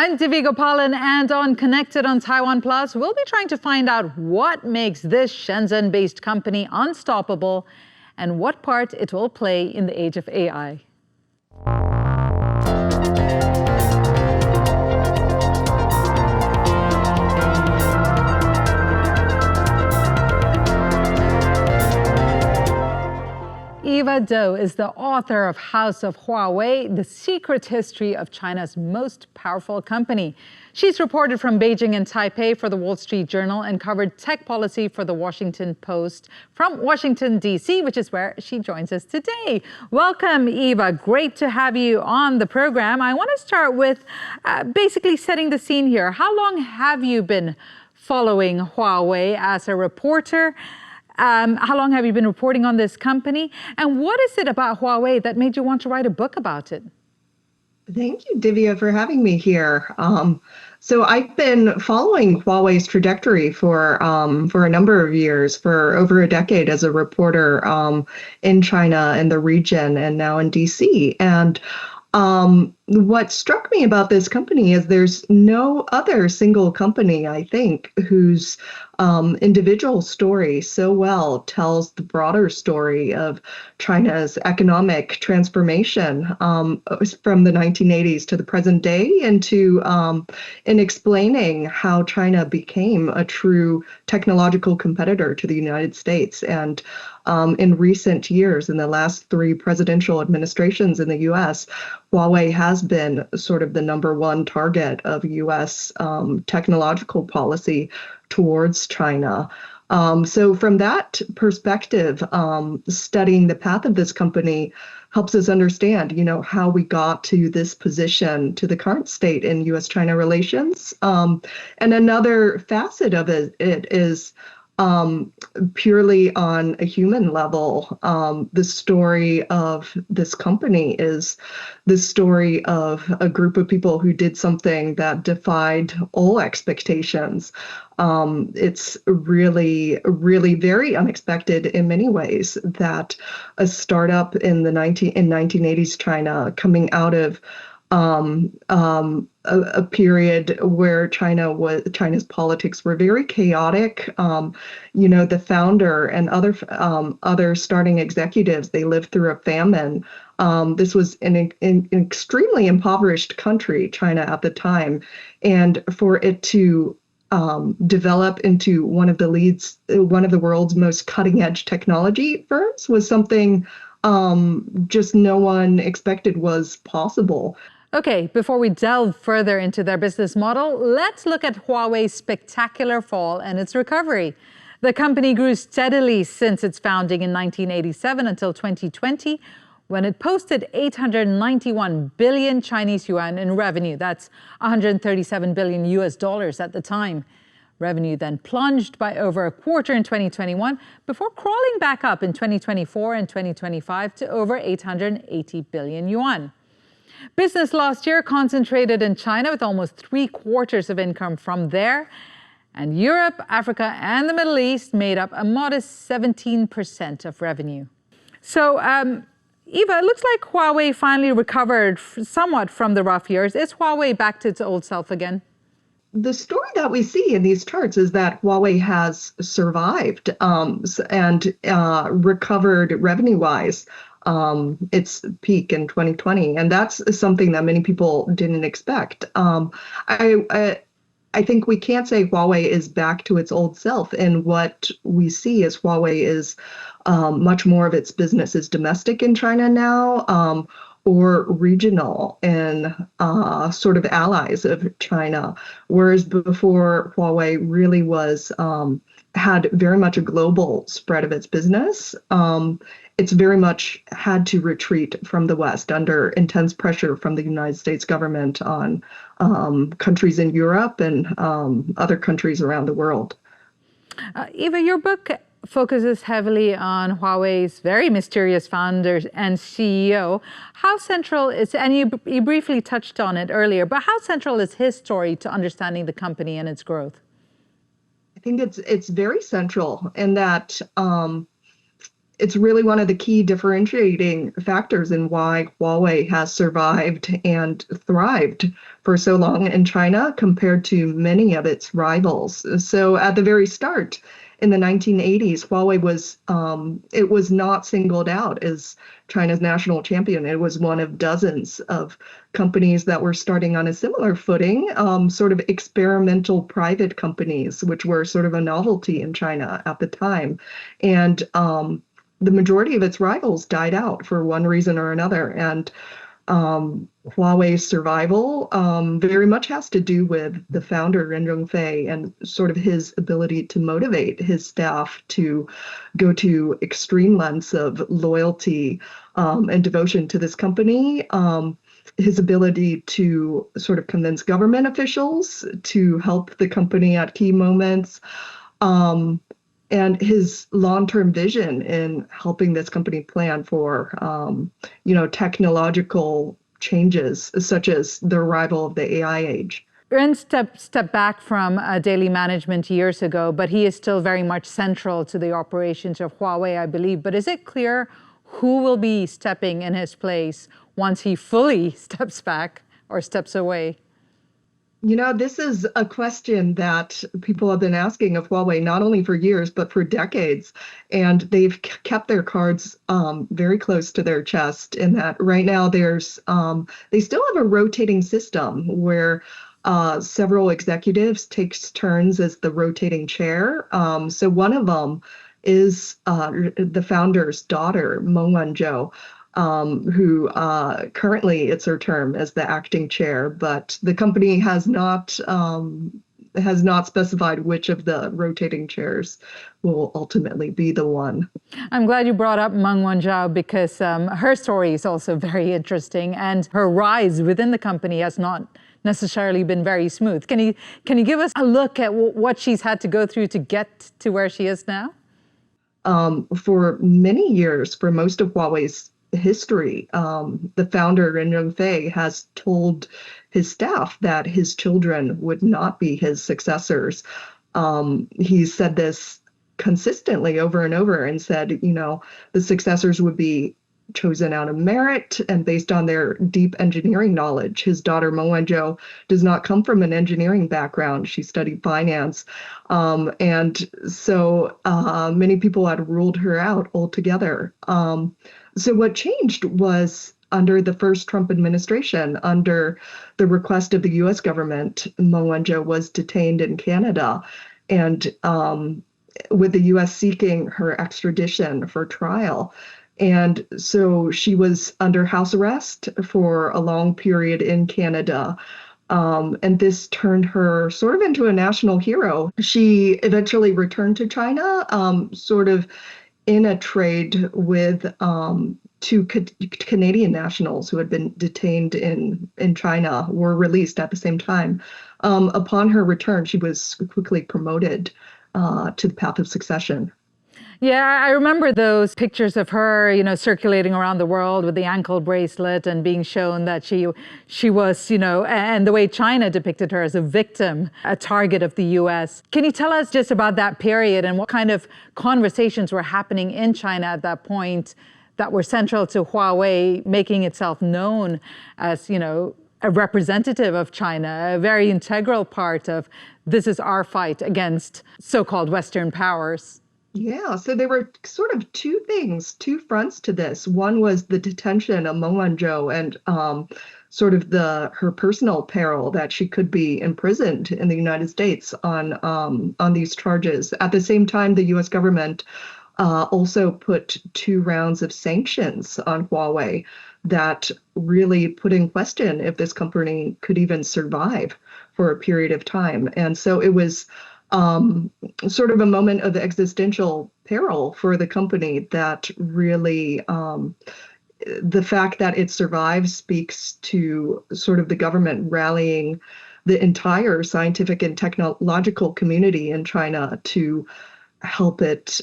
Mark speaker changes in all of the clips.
Speaker 1: I'm Divya Gopalan, and on Connected on Taiwan Plus, we'll be trying to find out what makes this Shenzhen-based company unstoppable and what part it will play in the age of AI. Eva Dou is the author of House of Huawei, The Secret History of China's Most Powerful Company. She's reported from Beijing and Taipei for the Wall Street Journal and covered tech policy for the Washington Post from Washington, D.C., which is where she joins us today. Welcome, Eva. Great to have you on the program. I want to start with basically setting the scene here. How long have you been following Huawei as a reporter? How long have you been reporting on this company? And what is it about Huawei that made you want to write a book about it?
Speaker 2: Thank you, Divya, for having me here. So I've been following Huawei's trajectory for a number of years, for over a decade as a reporter in China and the region, and now in DC. And what struck me about this company is there's no other single company, I think, whose individual story so well tells the broader story of China's economic transformation from the 1980s to the present day, and in explaining how China became a true technological competitor to the United States. And in recent years, in the last 3 presidential administrations in the U.S., Huawei has been sort of the #1 target of U.S. Technological policy towards China. So from that perspective, studying the path of this company helps us understand, how we got to this position, to the current state in U.S.-China relations. And another facet of it is purely on a human level. The story of this company is the story of a group of people who did something that defied all expectations. It's really, really very unexpected in many ways that a startup in the 1980s China, coming out of a period where China's politics were very chaotic. The founder and other starting executives, they lived through a famine. This was an extremely impoverished country, China at the time, and for it to develop into one of the world's most cutting-edge technology firms was something just no one expected was possible.
Speaker 1: Okay, before we delve further into their business model, let's look at Huawei's spectacular fall and its recovery. The company grew steadily since its founding in 1987 until 2020, when it posted 891 billion Chinese yuan in revenue. That's 137 billion US dollars at the time. Revenue then plunged by over a quarter in 2021 before crawling back up in 2024 and 2025 to over 880 billion yuan. Business last year concentrated in China, with almost 3/4 of income from there. And Europe, Africa, and the Middle East made up a modest 17% of revenue. So, Eva, it looks like Huawei finally recovered somewhat from the rough years. Is Huawei back to its old self again?
Speaker 2: The story that we see in these charts is that Huawei has survived and recovered revenue-wise its peak in 2020, and that's something that many people didn't expect. I think we can't say Huawei is back to its old self, and what we see is Huawei is much more of its business is domestic in China now, or regional and sort of allies of China, whereas before Huawei really had very much a global spread of its business. It's very much had to retreat from the West under intense pressure from the United States government on countries in Europe and other countries around the world.
Speaker 1: Eva, your book focuses heavily on Huawei's very mysterious founder and CEO. How central is, and you briefly touched on it earlier, but how central is his story to understanding the company and its growth?
Speaker 2: I think it's very central in that it's really one of the key differentiating factors in why Huawei has survived and thrived for so long in China compared to many of its rivals. So at the very start, in the 1980s, Huawei was it was not singled out as China's national champion. It was one of dozens of companies that were starting on a similar footing, sort of experimental private companies, which were sort of a novelty in China at the time. And the majority of its rivals died out for one reason or another. And Huawei's survival very much has to do with the founder, Zhengfei, and sort of his ability to motivate his staff to go to extreme lengths of loyalty and devotion to this company. His ability to sort of convince government officials to help the company at key moments. And his long-term vision in helping this company plan for, technological changes, such as the arrival of the AI age.
Speaker 1: Ren stepped back from daily management years ago, but he is still very much central to the operations of Huawei, I believe. But is it clear who will be stepping in his place once he fully steps back or steps away?
Speaker 2: This is a question that people have been asking of Huawei, not only for years, but for decades. And they've kept their cards very close to their chest in that right now they still have a rotating system where several executives takes turns as the rotating chair. So one of them is the founder's daughter, Meng Wanzhou, who currently it's her term as the acting chair, but the company has not specified which of the rotating chairs will ultimately be the one.
Speaker 1: I'm glad you brought up Meng Wanzhou because her story is also very interesting, and her rise within the company has not necessarily been very smooth. Can you give us a look at what she's had to go through to get to where she is now?
Speaker 2: For many years, for most of Huawei's history, the founder, Zhengfei, has told his staff that his children would not be his successors. He said this consistently over and over and said, the successors would be chosen out of merit and based on their deep engineering knowledge. His daughter, Meng Wanzhou, does not come from an engineering background. She studied finance. And so many people had ruled her out altogether. So what changed was under the first Trump administration, under the request of the U.S. government, Meng Wanzhou was detained in Canada, and with the U.S. seeking her extradition for trial. And so she was under house arrest for a long period in Canada. And this turned her sort of into a national hero. She eventually returned to China, sort of in a trade with two Canadian nationals who had been detained in China, were released at the same time. Upon her return, she was quickly promoted to the path of succession.
Speaker 1: Yeah, I remember those pictures of her, circulating around the world with the ankle bracelet and being shown that she was, and the way China depicted her as a victim, a target of the U.S. Can you tell us just about that period and what kind of conversations were happening in China at that point that were central to Huawei making itself known as, a representative of China, a very integral part of this is our fight against so-called Western powers?
Speaker 2: Yeah, so there were sort of two two fronts to this. One was the detention of Meng Wanzhou and sort of her personal peril that she could be imprisoned in the United States on these charges. At the same time, the U.S. government also put 2 rounds of sanctions on Huawei that really put in question if this company could even survive for a period of time. And so it was sort of a moment of existential peril for the company that really the fact that it survives speaks to sort of the government rallying the entire scientific and technological community in China to help it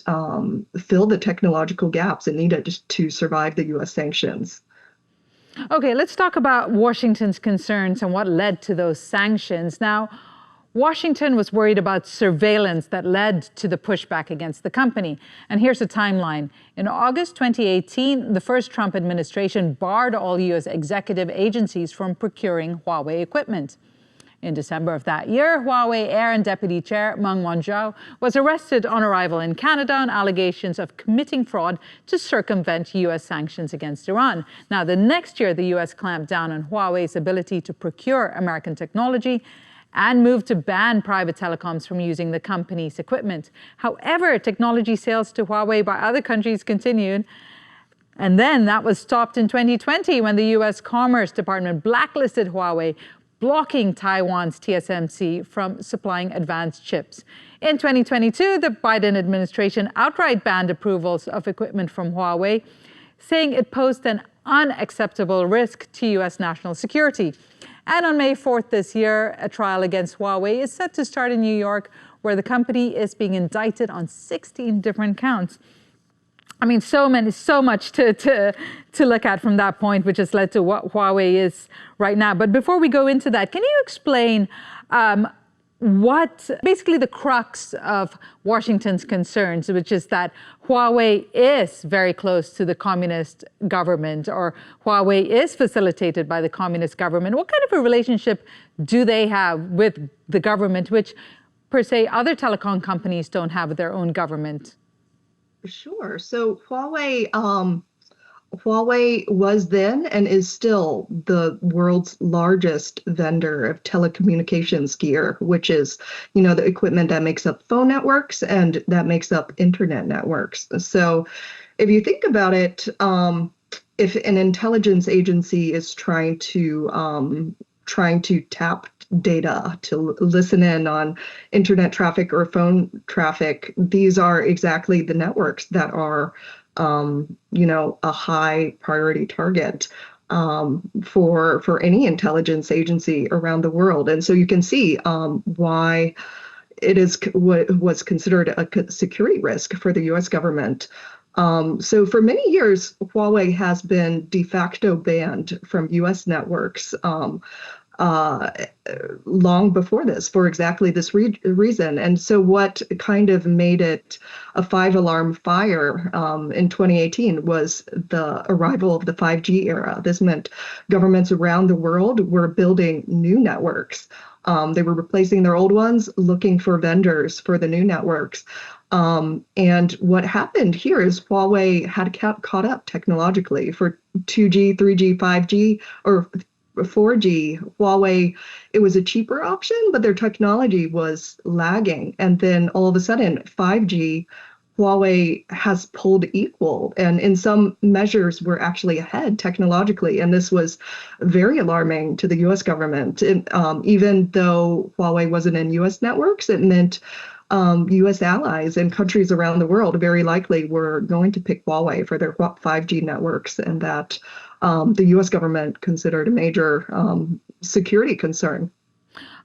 Speaker 2: fill the technological gaps it needed to survive the U.S. sanctions.
Speaker 1: Okay, let's talk about Washington's concerns and what led to those sanctions. Now, Washington was worried about surveillance that led to the pushback against the company. And here's a timeline. In August 2018, the first Trump administration barred all U.S. executive agencies from procuring Huawei equipment. In December of that year, Huawei Air and Deputy Chair Meng was arrested on arrival in Canada on allegations of committing fraud to circumvent U.S. sanctions against Iran. Now, the next year, the U.S. clamped down on Huawei's ability to procure American technology and moved to ban private telecoms from using the company's equipment. However, technology sales to Huawei by other countries continued. And then that was stopped in 2020 when the U.S. Commerce Department blacklisted Huawei, blocking Taiwan's TSMC from supplying advanced chips. In 2022, the Biden administration outright banned approvals of equipment from Huawei, saying it posed an unacceptable risk to U.S. national security. And on May 4th this year, a trial against Huawei is set to start in New York, where the company is being indicted on 16 different counts. I mean, so much to look at from that point, which has led to what Huawei is right now. But before we go into that, can you explain what basically the crux of Washington's concerns, which is that Huawei is very close to the communist government, or Huawei is facilitated by the communist government? What kind of a relationship do they have with the government, which per se other telecom companies don't have with their own government?
Speaker 2: Sure. So Huawei was then and is still the world's largest vendor of telecommunications gear, which is, the equipment that makes up phone networks and that makes up internet networks. So if you think about it, if an intelligence agency is trying to tap data to listen in on internet traffic or phone traffic, these are exactly the networks that are a high priority target for any intelligence agency around the world. And so you can see why it is what was considered a security risk for the U.S. government. So for many years, Huawei has been de facto banned from U.S. networks long before this for exactly this reason. And so what kind of made it a five-alarm fire in 2018 was the arrival of the 5G era. This meant governments around the world were building new networks. They were replacing their old ones, looking for vendors for the new networks. And what happened here is Huawei had caught up technologically for 2G, 3G, 5G, or 4G. Huawei, it was a cheaper option, but their technology was lagging. And then all of a sudden, 5G, Huawei has pulled equal, and in some measures, we're actually ahead technologically. And this was very alarming to the U.S. government. Even though Huawei wasn't in U.S. networks, it meant U.S. allies and countries around the world very likely were going to pick Huawei for their 5G networks, and that the U.S. government considered a major security concern.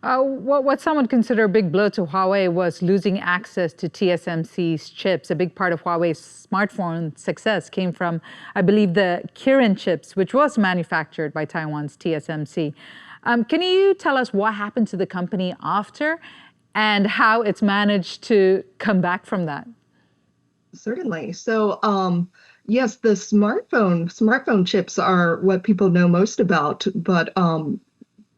Speaker 1: What some would consider a big blow to Huawei was losing access to TSMC's chips. A big part of Huawei's smartphone success came from, I believe, the Kirin chips, which was manufactured by Taiwan's TSMC. Can you tell us what happened to the company after and how it's managed to come back from that?
Speaker 2: Certainly. So, yes, the smartphone chips are what people know most about, but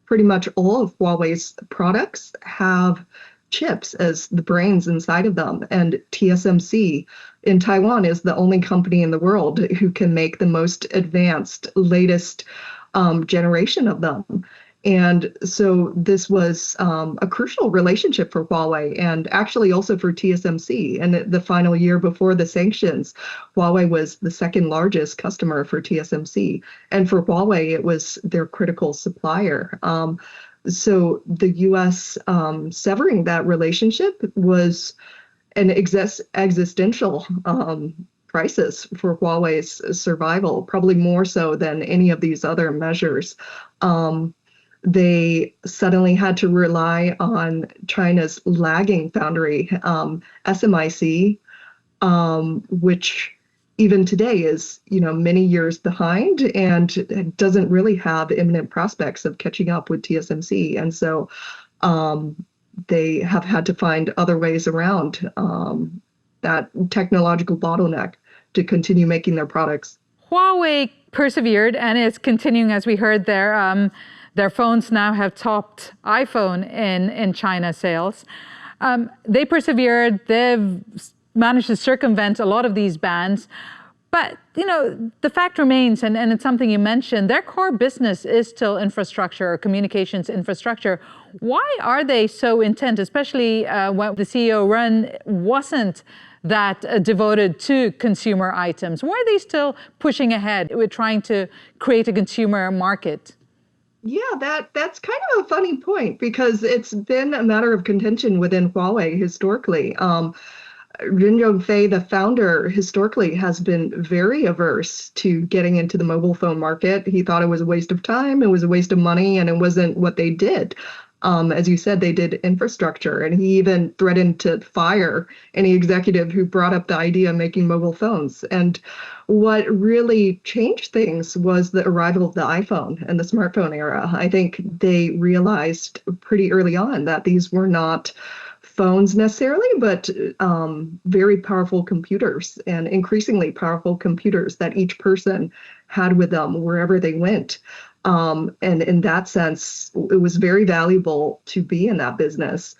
Speaker 2: pretty much all of Huawei's products have chips as the brains inside of them. And TSMC in Taiwan is the only company in the world who can make the most advanced, latest generation of them. And so this was a crucial relationship for Huawei, and actually also for TSMC. And the final year before the sanctions, Huawei was the second largest customer for TSMC. And for Huawei, it was their critical supplier. So the U.S. Severing that relationship was an existential crisis for Huawei's survival, probably more so than any of these other measures. They suddenly had to rely on China's lagging foundry, SMIC, which even today is, many years behind and doesn't really have imminent prospects of catching up with TSMC. And so they have had to find other ways around that technological bottleneck to continue making their products.
Speaker 1: Huawei persevered and is continuing, as we heard there. Their phones now have topped iPhone in China sales. They persevered. They've managed to circumvent a lot of these bans. But, the fact remains, and it's something you mentioned, their core business is still infrastructure or communications infrastructure. Why are they so intent, especially when the CEO run wasn't that devoted to consumer items? Why are they still pushing ahead with trying to create a consumer market?
Speaker 2: Yeah, that's kind of a funny point because it's been a matter of contention within Huawei historically. Zhengfei, the founder, historically has been very averse to getting into the mobile phone market. He thought it was a waste of time, it was a waste of money, and it wasn't what they did. As you said, they did infrastructure, and he even threatened to fire any executive who brought up the idea of making mobile phones. And what really changed things was the arrival of the iPhone and the smartphone era. I think they realized pretty early on that these were not phones necessarily, but very powerful computers and increasingly powerful computers that each person had with them wherever they went. And in that sense, it was very valuable to be in that business.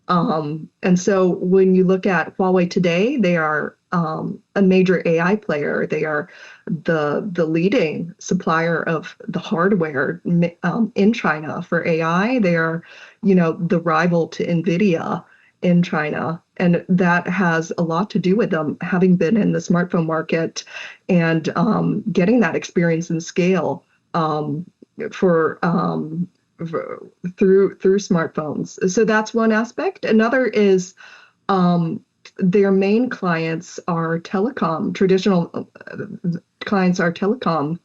Speaker 2: And so when you look at Huawei today, they are a major AI player. They are the leading supplier of the hardware in China for AI. They are, the rival to NVIDIA in China. And that has a lot to do with them having been in the smartphone market and getting that experience and scale through smartphones. So that's one aspect. Another is their main clients are telecom. Traditional clients are telecom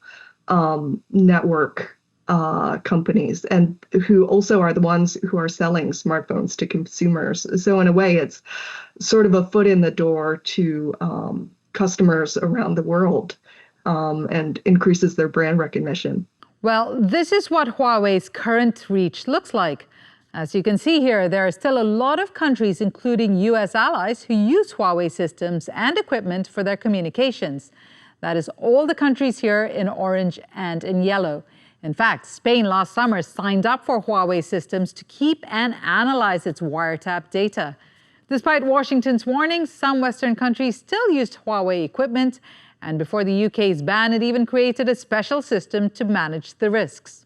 Speaker 2: network companies, and who also are the ones who are selling smartphones to consumers. So in a way, it's sort of a foot in the door to customers around the world and increases their brand recognition.
Speaker 1: Well, this is what Huawei's current reach looks like. As you can see here, there are still a lot of countries, including US allies, who use Huawei systems and equipment for their communications. That is all the countries here in orange and in yellow. In fact, Spain last summer signed up for Huawei systems to keep and analyze its wiretap data. Despite Washington's warnings, some Western countries still used Huawei equipment, and before the UK's ban, it even created a special system to manage the risks.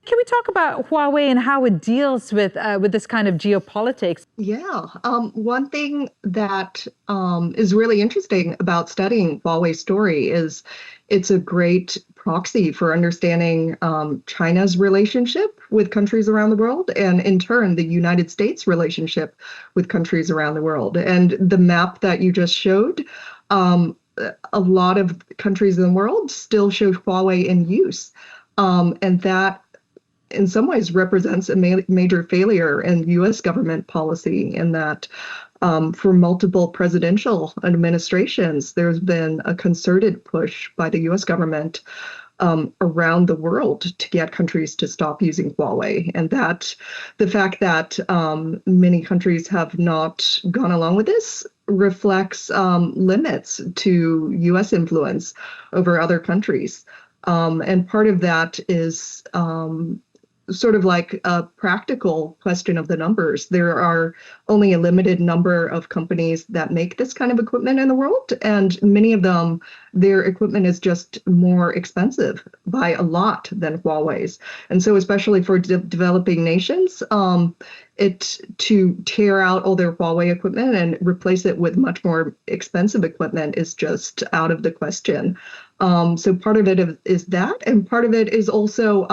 Speaker 1: Can we talk about Huawei and how it deals with this kind of geopolitics?
Speaker 2: Yeah, one thing that is really interesting about studying Huawei's story is it's a great proxy for understanding China's relationship with countries around the world, and in turn, the United States' relationship with countries around the world. And the map that you just showed, a lot of countries in the world still show Huawei in use. And that in some ways represents a major failure in U.S. government policy in that for multiple presidential administrations, there's been a concerted push by the U.S. government around the world to get countries to stop using Huawei. And that the fact that many countries have not gone along with this reflects limits to U.S. influence over other countries. And part of that is sort of like a practical question of the numbers. There are only a limited number of companies that make this kind of equipment in the world, and many of them, their equipment is just more expensive by a lot than Huawei's. And so especially for developing nations, to tear out all their Huawei equipment and replace it with much more expensive equipment is just out of the question. So part of it is that, and part of it is also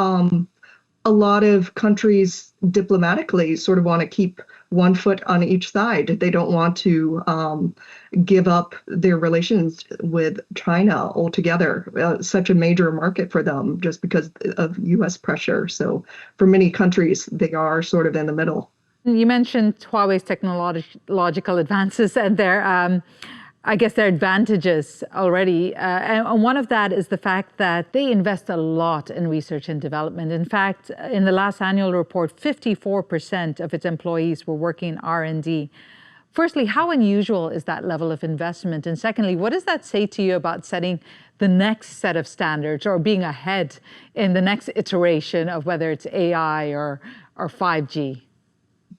Speaker 2: a lot of countries diplomatically sort of want to keep one foot on each side. They don't want to give up their relations with China altogether, such a major market for them just because of U.S. pressure. So for many countries, they are sort of in the middle.
Speaker 1: You mentioned Huawei's technological advances and their I guess, their advantages already. And one of that is the fact that they invest a lot in research and development. In fact, in the last annual report, 54% of its employees were working in R&D. Firstly, how unusual is that level of investment? And secondly, what does that say to you about setting the next set of standards or being ahead in the next iteration of whether it's AI or 5G?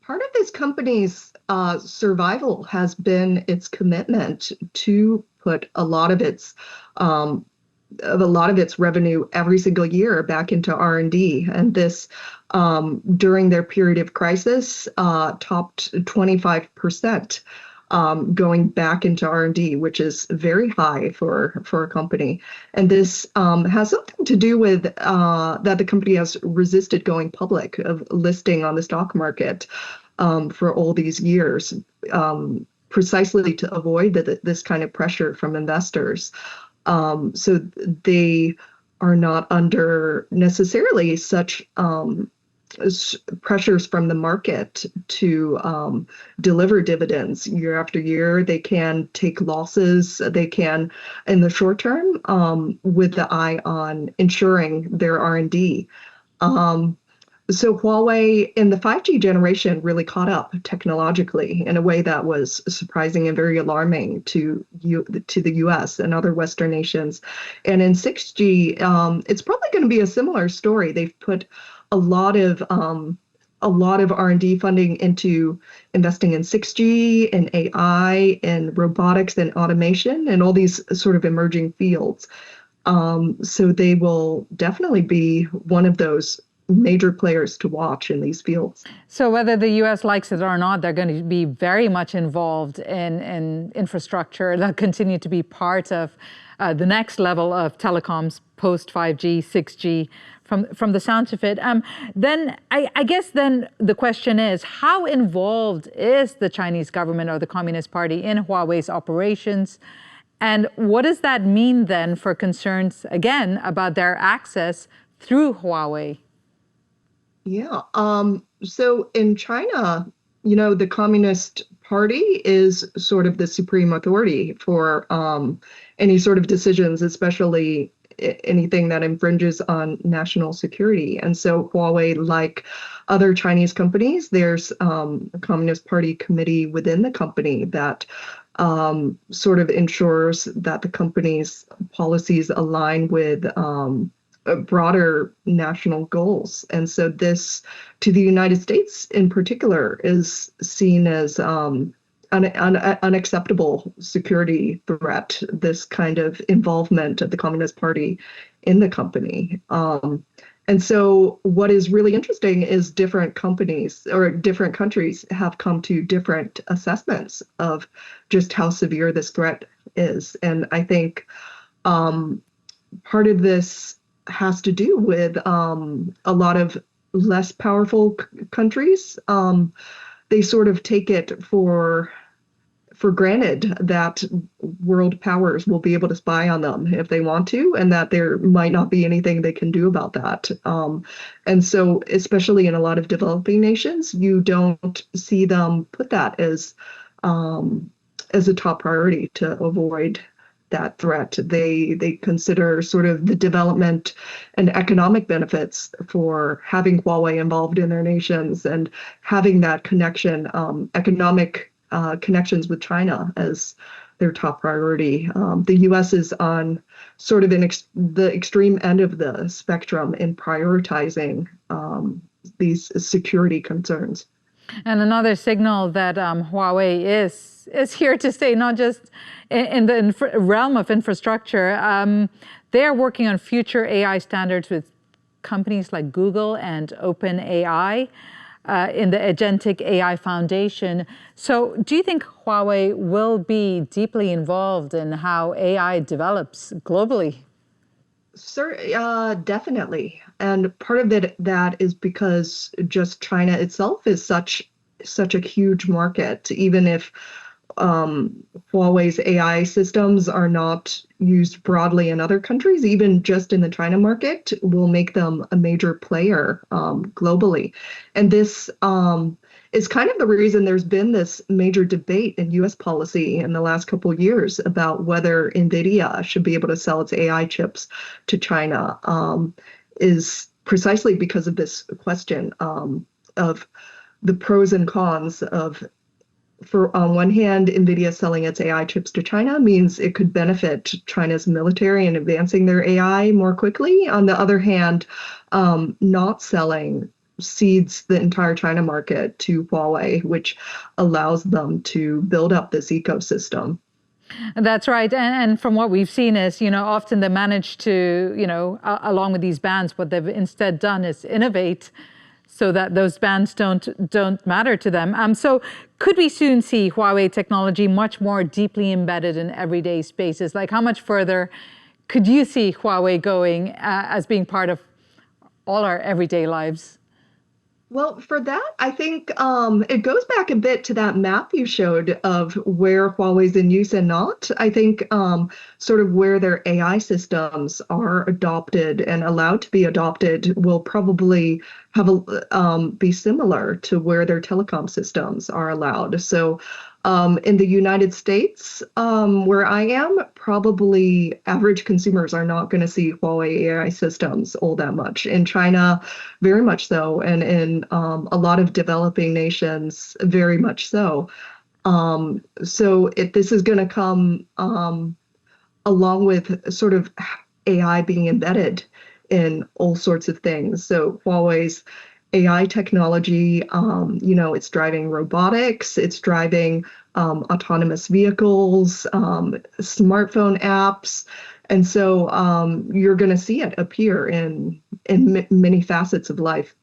Speaker 2: Part of this company's survival has been its commitment to put a lot of its revenue every single year back into R&D, and this during their period of crisis topped 25%. Going back into R&D, which is very high for a company. And this has something to do with that the company has resisted going public, of listing on the stock market for all these years, precisely to avoid this kind of pressure from investors. So they are not under necessarily such pressures from the market to deliver dividends year after year. They can take losses. They can, in the short term, with the eye on ensuring their R&D. So Huawei in the 5G generation really caught up technologically in a way that was surprising and very alarming to the US and other Western nations. And in 6G, it's probably going to be a similar story. They've put a lot of R&D funding into investing in 6G and AI and robotics and automation and all these sort of emerging fields. So they will definitely be one of those major players to watch in these fields.
Speaker 1: So whether the US likes it or not, they're going to be very much involved in infrastructure. They'll continue to be part of the next level of telecoms post 5G, 6G, from the sounds of it. Then I guess then the question is, how involved is the Chinese government or the Communist Party in Huawei's operations? And what does that mean then for concerns, again, about their access through Huawei?
Speaker 2: Yeah. So in China, the Communist Party is sort of the supreme authority for any sort of decisions, especially anything that infringes on national security. And so Huawei, like other Chinese companies, there's a Communist Party committee within the company that sort of ensures that the company's policies align with broader national goals. And so this, to the United States in particular, is seen as an unacceptable security threat, this kind of involvement of the Communist Party in the company. And so what is really interesting is different companies or different countries have come to different assessments of just how severe this threat is. And I think part of this has to do with a lot of less powerful countries. They sort of take it for granted that world powers will be able to spy on them if they want to, and that there might not be anything they can do about that. And so, especially in a lot of developing nations, you don't see them put that as a top priority to avoid that threat. They consider sort of the development and economic benefits for having Huawei involved in their nations and having that connection, economic connections with China as their top priority. The U.S. is on sort of the extreme end of the spectrum in prioritizing these security concerns.
Speaker 1: And another signal that Huawei is here to stay, not just in the realm of infrastructure. They're working on future AI standards with companies like Google and OpenAI in the Agentic AI Foundation. So do you think Huawei will be deeply involved in how AI develops globally?
Speaker 2: Sir, definitely. And part of that is because just China itself is such a huge market. Even if Huawei's AI systems are not used broadly in other countries, even just in the China market, will make them a major player globally. And this is kind of the reason there's been this major debate in US policy in the last couple of years about whether NVIDIA should be able to sell its AI chips to China, is precisely because of this question of the pros and cons of, for on one hand, NVIDIA selling its AI chips to China means it could benefit China's military in advancing their AI more quickly. On the other hand, not selling cedes the entire China market to Huawei, which allows them to build up this ecosystem.
Speaker 1: That's right. And from what we've seen is, often they manage to, along with these bans, what they've instead done is innovate so that those bans don't matter to them. So could we soon see Huawei technology much more deeply embedded in everyday spaces? Like, how much further could you see Huawei going as being part of all our everyday lives?
Speaker 2: Well, for that, I think it goes back a bit to that map you showed of where Huawei's in use and not. I think sort of where their AI systems are adopted and allowed to be adopted will probably have be similar to where their telecom systems are allowed. So in the United States, where I am, probably average consumers are not going to see Huawei AI systems all that much. In China, very much so, and in a lot of developing nations, very much so. So this is going to come along with sort of AI being embedded in all sorts of things. So Huawei's AI technology, it's driving robotics, it's driving autonomous vehicles, smartphone apps. And so you're going to see it appear in many facets of life.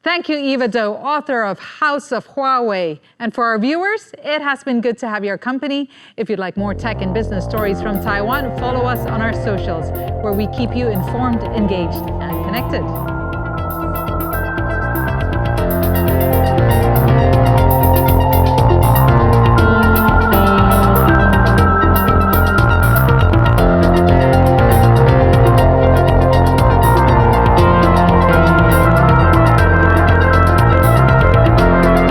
Speaker 1: Thank you, Eva Dou, author of House of Huawei. And for our viewers, it has been good to have your company. If you'd like more tech and business stories from Taiwan, follow us on our socials, where we keep you informed, engaged, and connected.